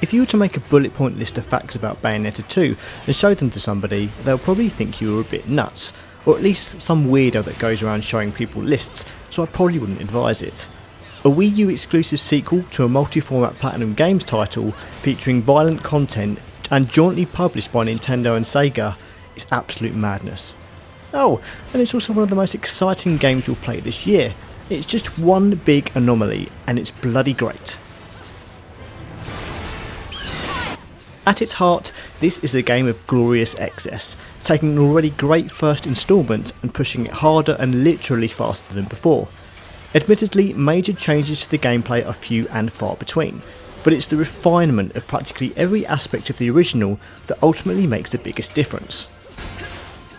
If you were to make a bullet point list of facts about Bayonetta 2 and show them to somebody, they'll probably think you were a bit nuts, or at least some weirdo that goes around showing people lists, so I probably wouldn't advise it. A Wii U exclusive sequel to a multi-format Platinum Games title featuring violent content and jointly published by Nintendo and Sega is absolute madness. Oh, and it's also one of the most exciting games you'll play this year. It's just one big anomaly, and it's bloody great. At its heart, this is a game of glorious excess, taking an already great first instalment and pushing it harder and literally faster than before. Admittedly, major changes to the gameplay are few and far between, but it's the refinement of practically every aspect of the original that ultimately makes the biggest difference.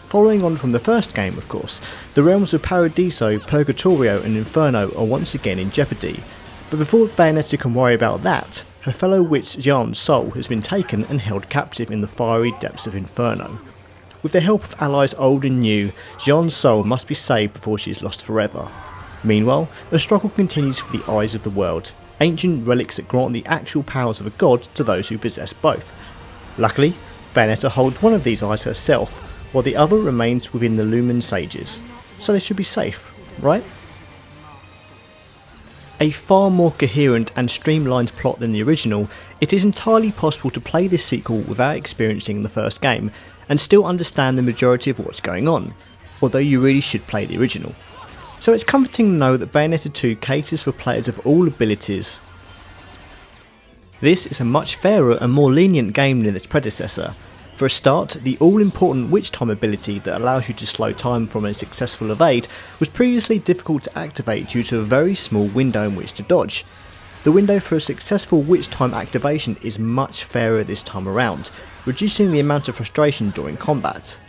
Following on from the first game, of course, the realms of Paradiso, Purgatorio and Inferno are once again in jeopardy, but before Bayonetta can worry about that, her fellow witch Xian's soul has been taken and held captive in the fiery depths of Inferno. With the help of allies old and new, Xian's soul must be saved before she is lost forever. Meanwhile, a struggle continues for the eyes of the world, ancient relics that grant the actual powers of a god to those who possess both. Luckily, Bayonetta holds one of these eyes herself, while the other remains within the Lumen Sages, so they should be safe, right? A far more coherent and streamlined plot than the original, it is entirely possible to play this sequel without experiencing the first game, and still understand the majority of what's going on, although you really should play the original. So it's comforting to know that Bayonetta 2 caters for players of all abilities. This is a much fairer and more lenient game than its predecessor. For a start, the all-important Witch Time ability that allows you to slow time from a successful evade was previously difficult to activate due to a very small window in which to dodge. The window for a successful Witch Time activation is much fairer this time around, reducing the amount of frustration during combat.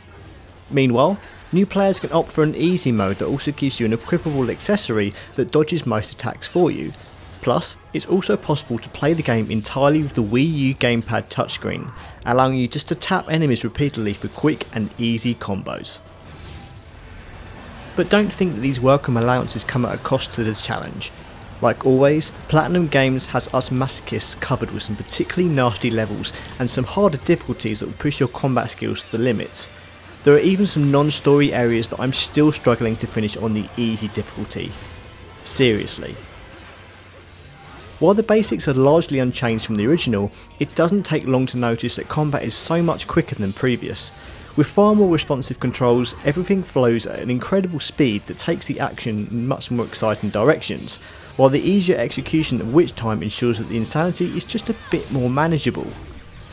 Meanwhile, new players can opt for an easy mode that also gives you an equipable accessory that dodges most attacks for you. Plus, it's also possible to play the game entirely with the Wii U gamepad touchscreen, allowing you just to tap enemies repeatedly for quick and easy combos. But don't think that these welcome allowances come at a cost to the challenge. Like always, Platinum Games has us masochists covered with some particularly nasty levels and some harder difficulties that will push your combat skills to the limits. There are even some non-story areas that I'm still struggling to finish on the easy difficulty. Seriously. While the basics are largely unchanged from the original, it doesn't take long to notice that combat is so much quicker than previous. With far more responsive controls, everything flows at an incredible speed that takes the action in much more exciting directions, while the easier execution of Witch Time ensures that the insanity is just a bit more manageable.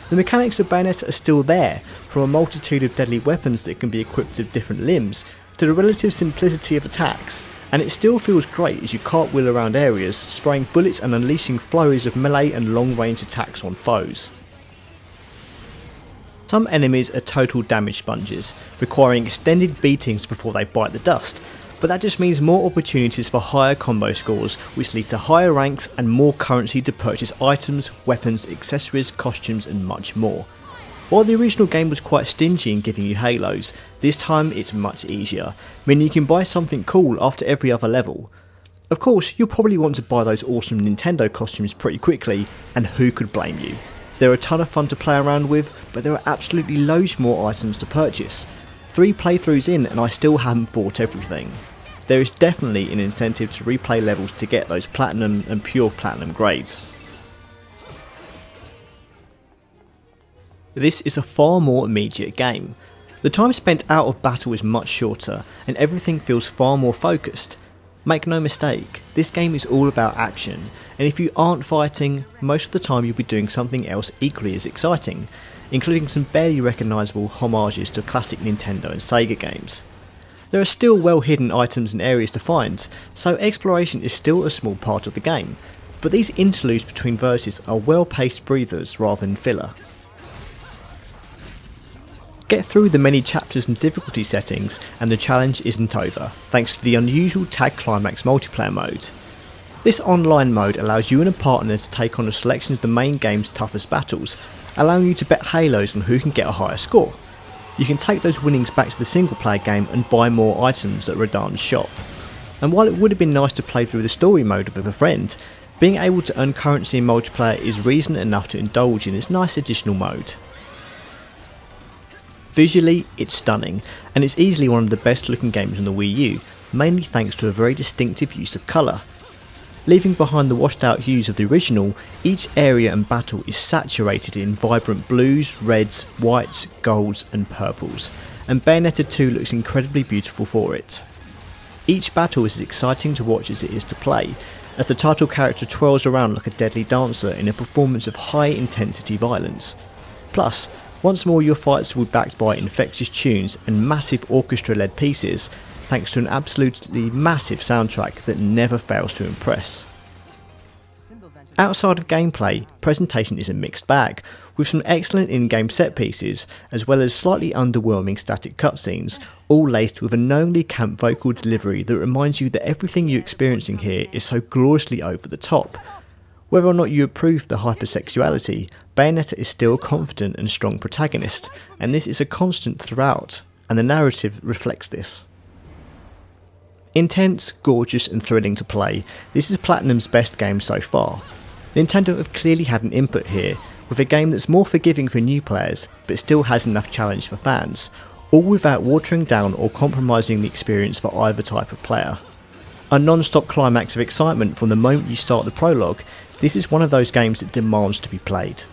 The mechanics of Bayonetta are still there, from a multitude of deadly weapons that can be equipped with different limbs, to the relative simplicity of attacks, and it still feels great as you cartwheel around areas, spraying bullets and unleashing flurries of melee and long range attacks on foes. Some enemies are total damage sponges, requiring extended beatings before they bite the dust, but that just means more opportunities for higher combo scores, which lead to higher ranks and more currency to purchase items, weapons, accessories, costumes and much more. While the original game was quite stingy in giving you halos, this time it's much easier, meaning you can buy something cool after every other level. Of course, you'll probably want to buy those awesome Nintendo costumes pretty quickly, and who could blame you? They're a ton of fun to play around with, but there are absolutely loads more items to purchase. 3 playthroughs in and I still haven't bought everything. There is definitely an incentive to replay levels to get those platinum and pure platinum grades. This is a far more immediate game. The time spent out of battle is much shorter, and everything feels far more focused. Make no mistake, this game is all about action, and if you aren't fighting, most of the time you'll be doing something else equally as exciting, including some barely recognisable homages to classic Nintendo and Sega games. There are still well hidden items and areas to find, so exploration is still a small part of the game, but these interludes between verses are well paced breathers rather than filler. Get through the many chapters and difficulty settings and the challenge isn't over, thanks to the unusual Tag Climax multiplayer mode. This online mode allows you and a partner to take on a selection of the main game's toughest battles, allowing you to bet halos on who can get a higher score. You can take those winnings back to the single player game and buy more items at Radan's shop. And while it would have been nice to play through the story mode with a friend, Being able to earn currency in multiplayer is reason enough to indulge in this nice additional mode. Visually, it's stunning, and it's easily one of the best looking games on the Wii U, mainly thanks to a very distinctive use of colour. Leaving behind the washed out hues of the original, each area and battle is saturated in vibrant blues, reds, whites, golds and purples, and Bayonetta 2 looks incredibly beautiful for it. Each battle is as exciting to watch as it is to play, as the title character twirls around like a deadly dancer in a performance of high intensity violence. Plus, once more your fights will be backed by infectious tunes and massive orchestra led pieces, thanks to an absolutely massive soundtrack that never fails to impress. Outside of gameplay, presentation is a mixed bag, with some excellent in-game set pieces, as well as slightly underwhelming static cutscenes, all laced with a knowingly camp vocal delivery that reminds you that everything you're experiencing here is so gloriously over the top. Whether or not you approve the hypersexuality, Bayonetta is still a confident and strong protagonist, and this is a constant throughout, and the narrative reflects this. Intense, gorgeous and thrilling to play, this is Platinum's best game so far. Nintendo have clearly had an input here, with a game that's more forgiving for new players, but still has enough challenge for fans, all without watering down or compromising the experience for either type of player. A non-stop climax of excitement from the moment you start the prologue, this is one of those games that demands to be played.